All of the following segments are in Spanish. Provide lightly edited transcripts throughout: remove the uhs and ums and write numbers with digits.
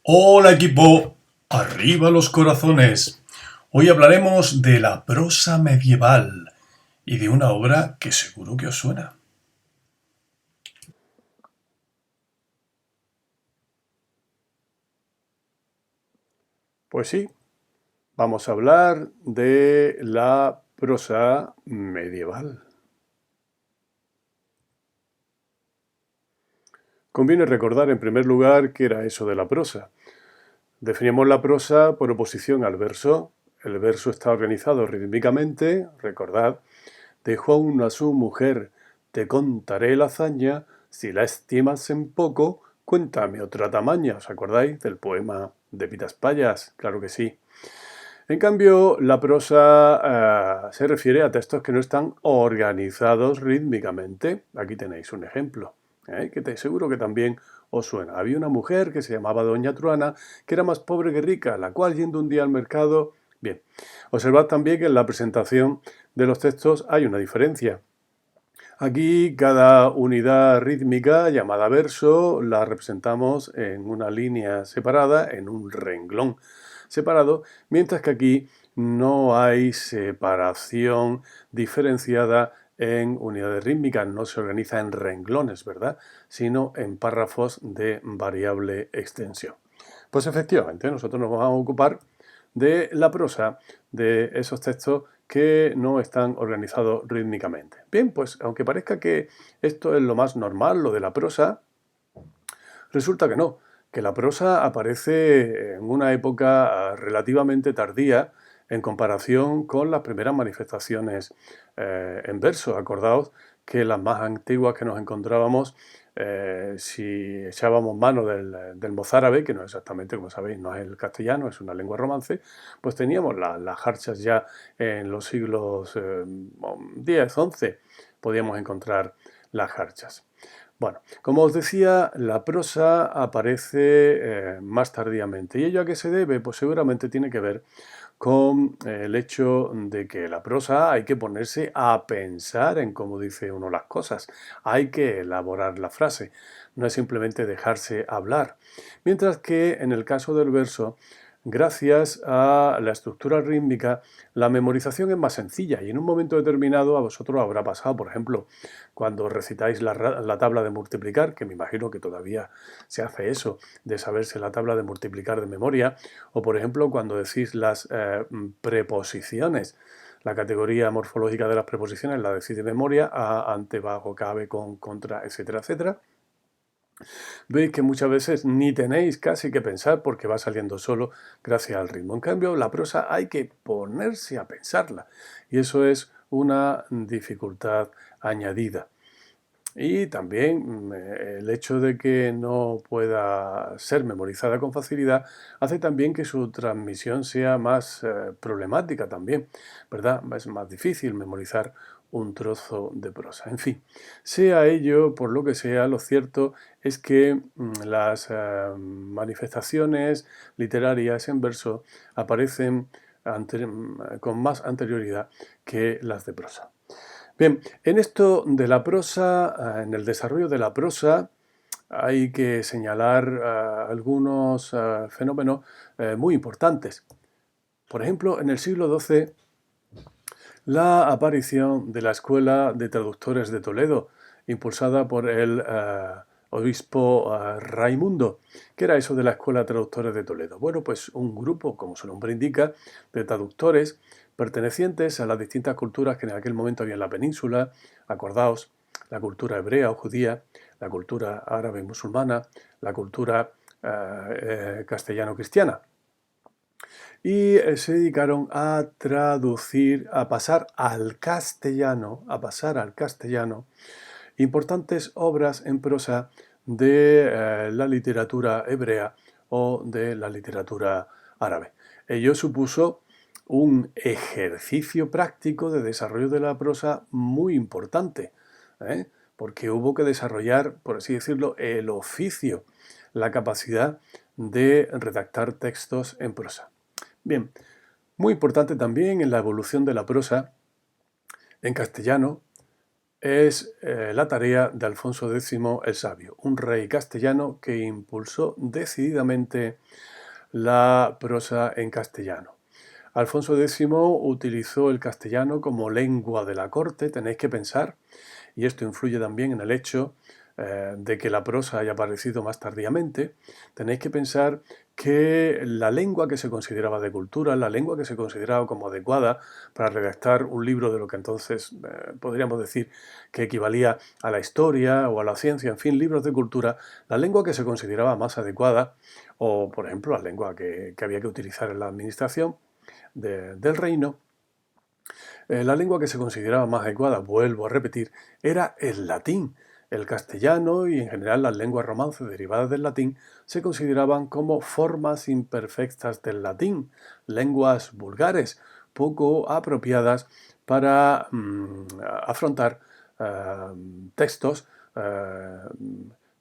Hola equipo, arriba los corazones. Hoy hablaremos de la prosa medieval y de una obra que seguro que os suena. Pues sí, vamos a hablar de la prosa medieval. Conviene recordar en primer lugar qué era eso de la prosa. Definimos la prosa por oposición al verso. El verso está organizado rítmicamente, recordad, dejó aún a su mujer, te contaré la hazaña, si la estimas en poco, cuéntame otra tamaña. ¿Os acordáis del poema de Pitas Payas? Claro que sí. En cambio, la prosa se refiere a textos que no están organizados rítmicamente. Aquí tenéis un ejemplo, que seguro que también os suena. Había una mujer que se llamaba Doña Truana, que era más pobre que rica, la cual yendo un día al mercado... Bien, observad también que en la presentación de los textos hay una diferencia. Aquí cada unidad rítmica llamada verso la representamos en una línea separada, en un renglón separado, mientras que aquí no hay separación diferenciada en unidades rítmicas, no se organiza en renglones, ¿verdad? Sino en párrafos de variable extensión. Pues efectivamente, nosotros nos vamos a ocupar de la prosa, de esos textos que no están organizados rítmicamente. Bien, pues aunque parezca que esto es lo más normal, lo de la prosa, resulta que no, que la prosa aparece en una época relativamente tardía en comparación con las primeras manifestaciones en verso. Acordaos que las más antiguas que nos encontrábamos, si echábamos mano del mozárabe, que no es exactamente, como sabéis, no es el castellano, es una lengua romance, pues teníamos las jarchas ya en los siglos X, XI, podíamos encontrar las jarchas. Bueno, como os decía, la prosa aparece más tardíamente. ¿Y ello a qué se debe? Pues seguramente tiene que ver con el hecho de que la prosa hay que ponerse a pensar en cómo dice uno las cosas, hay que elaborar la frase, no es simplemente dejarse hablar. Mientras que en el caso del verso, gracias a la estructura rítmica, la memorización es más sencilla y en un momento determinado a vosotros habrá pasado, por ejemplo, cuando recitáis la tabla de multiplicar, que me imagino que todavía se hace eso, de saberse la tabla de multiplicar de memoria, o por ejemplo cuando decís las preposiciones. La categoría morfológica de las preposiciones la decís de memoria, a, ante, bajo, cabe, con, contra, etcétera, etcétera. Veis que muchas veces ni tenéis casi que pensar porque va saliendo solo gracias al ritmo. En cambio, la prosa hay que ponerse a pensarla y eso es una dificultad añadida. Y también el hecho de que no pueda ser memorizada con facilidad hace también que su transmisión sea más problemática también, ¿verdad? Es más difícil memorizar un trozo de prosa. En fin, sea ello por lo que sea, lo cierto es que las manifestaciones literarias en verso aparecen con más anterioridad que las de prosa. Bien, en esto de la prosa, en el desarrollo de la prosa, hay que señalar algunos fenómenos muy importantes. Por ejemplo, en el siglo XII, la aparición de la Escuela de Traductores de Toledo, impulsada por el obispo Raimundo. ¿Qué era eso de la Escuela de Traductores de Toledo? Bueno, pues un grupo, como su nombre indica, de traductores pertenecientes a las distintas culturas que en aquel momento había en la península. Acordaos, la cultura hebrea o judía, la cultura árabe musulmana, la cultura castellano-cristiana y se dedicaron a traducir, a pasar al castellano, importantes obras en prosa de la literatura hebrea o de la literatura árabe. Ello supuso un ejercicio práctico de desarrollo de la prosa muy importante, porque hubo que desarrollar, por así decirlo, el oficio, la capacidad de redactar textos en prosa. Bien, muy importante también en la evolución de la prosa en castellano es la tarea de Alfonso X el Sabio, un rey castellano que impulsó decididamente la prosa en castellano. Alfonso X utilizó el castellano como lengua de la corte, tenéis que pensar, y esto influye también en el hecho de que la prosa haya aparecido más tardíamente. Tenéis que pensar que la lengua que se consideraba de cultura, la lengua que se consideraba como adecuada para redactar un libro de lo que entonces podríamos decir que equivalía a la historia o a la ciencia, en fin, libros de cultura, la lengua que se consideraba más adecuada, o por ejemplo la lengua que había que utilizar en la administración del reino, la lengua que se consideraba más adecuada, vuelvo a repetir, era el latín. El castellano y en general las lenguas romances derivadas del latín se consideraban como formas imperfectas del latín, lenguas vulgares, poco apropiadas para afrontar textos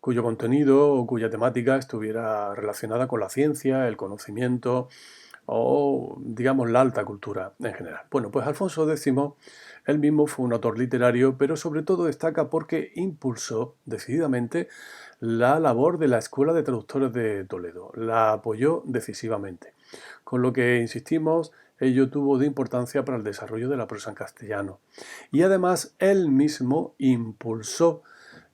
cuyo contenido o cuya temática estuviera relacionada con la ciencia, el conocimiento o, digamos, la alta cultura en general. Bueno, pues Alfonso X, él mismo fue un autor literario, pero sobre todo destaca porque impulsó decididamente la labor de la Escuela de Traductores de Toledo, la apoyó decisivamente, con lo que, insistimos, ello tuvo de importancia para el desarrollo de la prosa en castellano. Y además, él mismo impulsó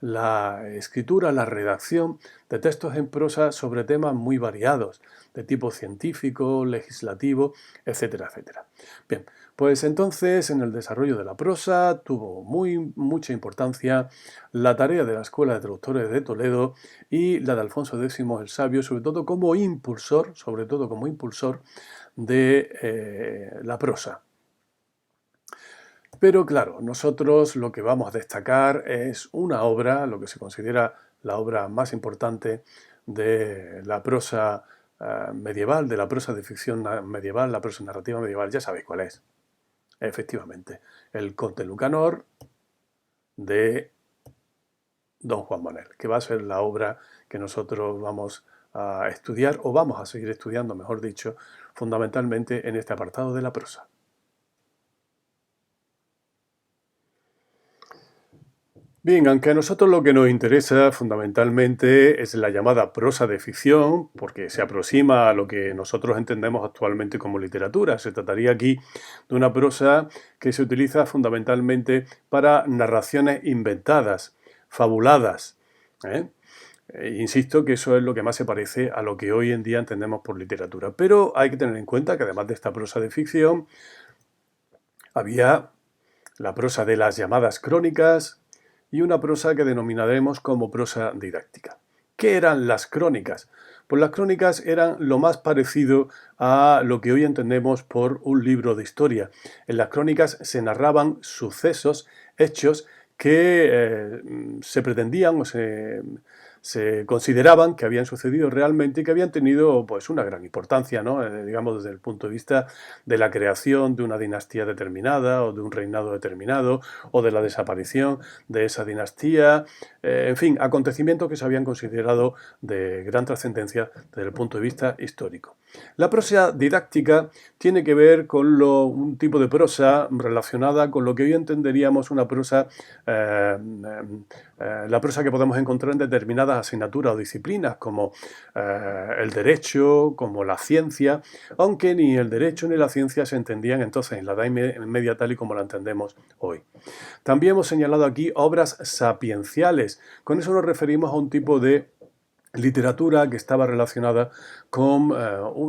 la escritura, la redacción de textos en prosa sobre temas muy variados, de tipo científico, legislativo, etcétera, etcétera. Bien, pues entonces en el desarrollo de la prosa tuvo mucha importancia la tarea de la Escuela de Traductores de Toledo y la de Alfonso X el Sabio, sobre todo como impulsor de la prosa. Pero claro, nosotros lo que vamos a destacar es una obra, lo que se considera la obra más importante de la prosa medieval, de la prosa de ficción medieval, la prosa narrativa medieval, ya sabéis cuál es. Efectivamente, el Conte Lucanor de Don Juan Manel, que va a ser la obra que nosotros vamos a estudiar, o vamos a seguir estudiando, mejor dicho, fundamentalmente en este apartado de la prosa. Bien, aunque a nosotros lo que nos interesa fundamentalmente es la llamada prosa de ficción, porque se aproxima a lo que nosotros entendemos actualmente como literatura. Se trataría aquí de una prosa que se utiliza fundamentalmente para narraciones inventadas, fabuladas. Insisto que eso es lo que más se parece a lo que hoy en día entendemos por literatura. Pero hay que tener en cuenta que además de esta prosa de ficción, había la prosa de las llamadas crónicas, y una prosa que denominaremos como prosa didáctica. ¿Qué eran las crónicas? Pues las crónicas eran lo más parecido a lo que hoy entendemos por un libro de historia. En las crónicas se narraban sucesos, hechos que se pretendían o se consideraban que habían sucedido realmente y que habían tenido pues una gran importancia, ¿no? Digamos desde el punto de vista de la creación de una dinastía determinada o de un reinado determinado o de la desaparición de esa dinastía, en fin, acontecimientos que se habían considerado de gran trascendencia desde el punto de vista histórico. La prosa didáctica tiene que ver con un tipo de prosa relacionada con lo que hoy entenderíamos una prosa, la prosa que podemos encontrar en determinadas asignaturas o disciplinas como el derecho, como la ciencia, aunque ni el derecho ni la ciencia se entendían entonces en la Edad Media tal y como la entendemos hoy. También hemos señalado aquí obras sapienciales. Con eso nos referimos a un tipo de literatura que estaba relacionada con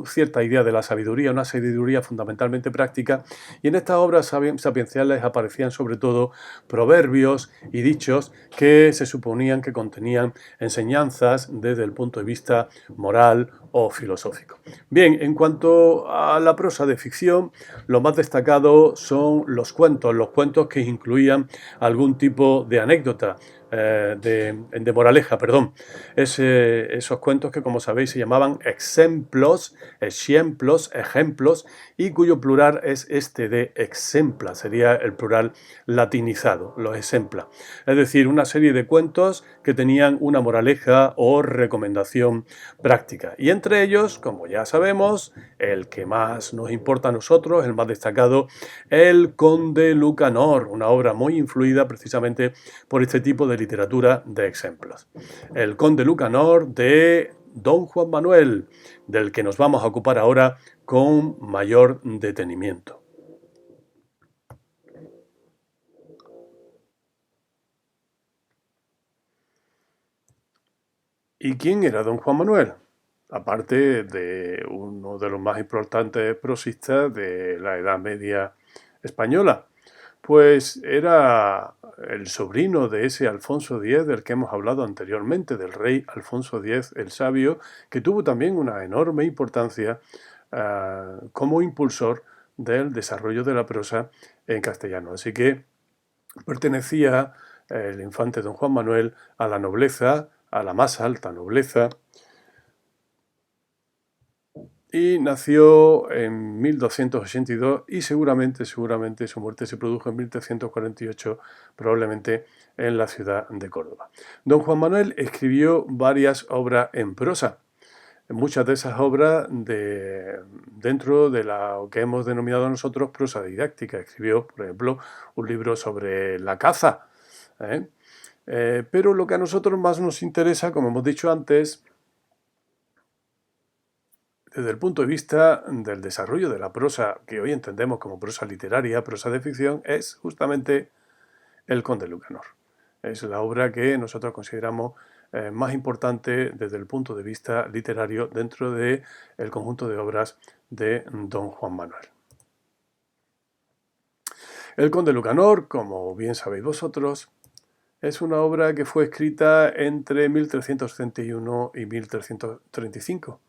cierta idea de la sabiduría, una sabiduría fundamentalmente práctica, y en estas obras sapienciales aparecían sobre todo proverbios y dichos que se suponían que contenían enseñanzas desde el punto de vista moral o filosófico. Bien, en cuanto a la prosa de ficción, lo más destacado son los cuentos que incluían algún tipo de anécdota. de moraleja, perdón. Esos cuentos que, como sabéis, se llamaban exemplos, ejemplos, y cuyo plural es este de exempla, sería el plural latinizado, los exempla. Es decir, una serie de cuentos que tenían una moraleja o recomendación práctica. Y entre ellos, como ya sabemos, el que más nos importa a nosotros, el más destacado, El Conde Lucanor, una obra muy influida precisamente por este tipo de literatura de ejemplos. El Conde Lucanor de Don Juan Manuel, del que nos vamos a ocupar ahora con mayor detenimiento. ¿Y quién era Don Juan Manuel? Aparte de uno de los más importantes prosistas de la Edad Media española, pues era el sobrino de ese Alfonso X del que hemos hablado anteriormente, del rey Alfonso X el Sabio, que tuvo también una enorme importancia como impulsor del desarrollo de la prosa en castellano. Así que pertenecía el infante don Juan Manuel a la nobleza, a la más alta nobleza, y nació en 1282 y seguramente su muerte se produjo en 1348, probablemente en la ciudad de Córdoba. Don Juan Manuel escribió varias obras en prosa. Muchas de esas obras dentro de lo que hemos denominado nosotros prosa didáctica. Escribió, por ejemplo, un libro sobre la caza. Pero lo que a nosotros más nos interesa, como hemos dicho antes, desde el punto de vista del desarrollo de la prosa que hoy entendemos como prosa literaria, prosa de ficción, es justamente El Conde Lucanor. Es la obra que nosotros consideramos más importante desde el punto de vista literario dentro del conjunto de obras de don Juan Manuel. El Conde Lucanor, como bien sabéis vosotros, es una obra que fue escrita entre 1331 y 1335.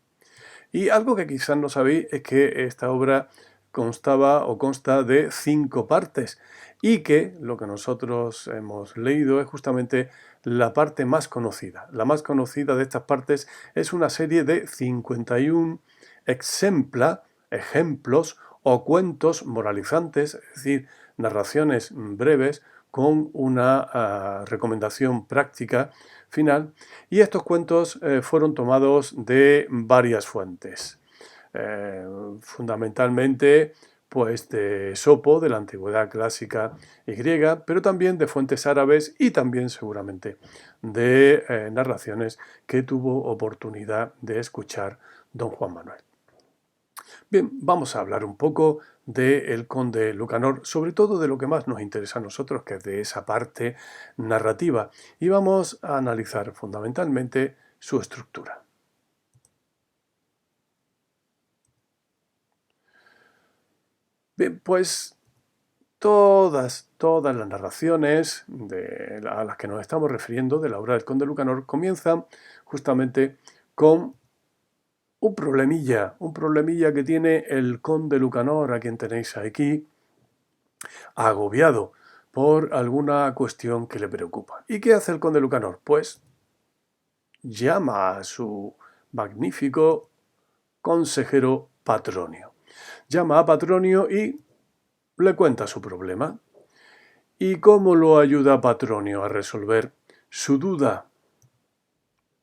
Y algo que quizás no sabéis es que esta obra consta de 5 partes y que lo que nosotros hemos leído es justamente la parte más conocida. La más conocida de estas partes es una serie de 51 ejemplos o cuentos moralizantes, es decir, narraciones breves con una recomendación práctica final, y estos cuentos fueron tomados de varias fuentes, fundamentalmente pues de Esopo, de la antigüedad clásica y griega, pero también de fuentes árabes y también seguramente de narraciones que tuvo oportunidad de escuchar don Juan Manuel. Bien, vamos a hablar un poco del Conde Lucanor, sobre todo de lo que más nos interesa a nosotros, que es de esa parte narrativa, y vamos a analizar fundamentalmente su estructura. Bien, pues todas las narraciones a las que nos estamos refiriendo de la obra del Conde Lucanor comienzan justamente con un problemilla que tiene el Conde Lucanor, a quien tenéis aquí, agobiado por alguna cuestión que le preocupa. ¿Y qué hace el Conde Lucanor? Pues llama a su magnífico consejero Patronio. Llama a Patronio y le cuenta su problema. ¿Y cómo lo ayuda Patronio a resolver su duda?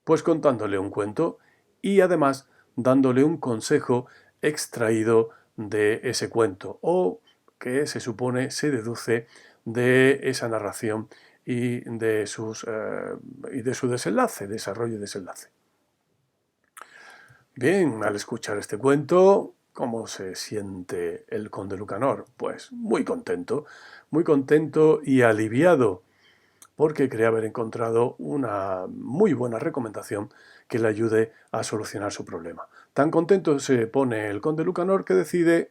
Pues contándole un cuento y además dándole un consejo extraído de ese cuento o que se supone se deduce de esa narración y de su desenlace, desarrollo y desenlace. Bien, al escuchar este cuento, ¿cómo se siente el Conde Lucanor? Pues muy contento y aliviado, porque cree haber encontrado una muy buena recomendación que le ayude a solucionar su problema. Tan contento se pone el Conde Lucanor que decide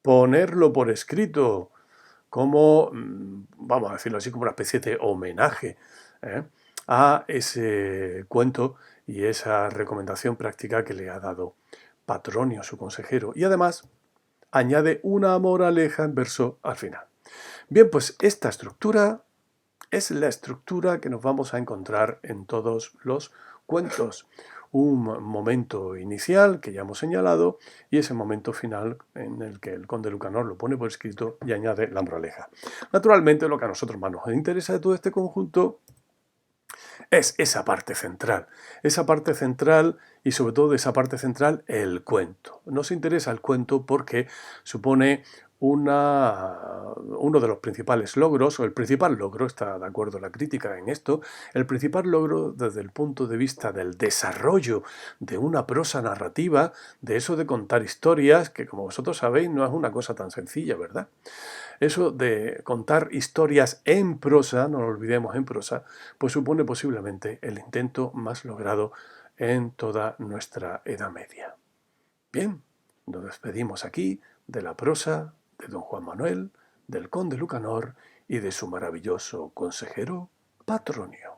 ponerlo por escrito, como, vamos a decirlo así, como una especie de homenaje a ese cuento y esa recomendación práctica que le ha dado Patronio, su consejero. Y además añade una moraleja en verso al final. Bien, pues esta estructura Es la estructura que nos vamos a encontrar en todos los cuentos. Un momento inicial que ya hemos señalado y ese momento final en el que el conde Lucanor lo pone por escrito y añade la moraleja. Naturalmente, lo que a nosotros más nos interesa de todo este conjunto es esa parte central y sobre todo de esa parte central el cuento. Nos interesa el cuento porque supone uno de los principales logros, o el principal logro, está de acuerdo la crítica en esto, el principal logro desde el punto de vista del desarrollo de una prosa narrativa, de eso de contar historias, que como vosotros sabéis no es una cosa tan sencilla, ¿verdad? Eso de contar historias en prosa, no lo olvidemos en prosa, pues supone posiblemente el intento más logrado en toda nuestra Edad Media. Bien, nos despedimos aquí de la prosa de don Juan Manuel, del conde Lucanor y de su maravilloso consejero Patronio.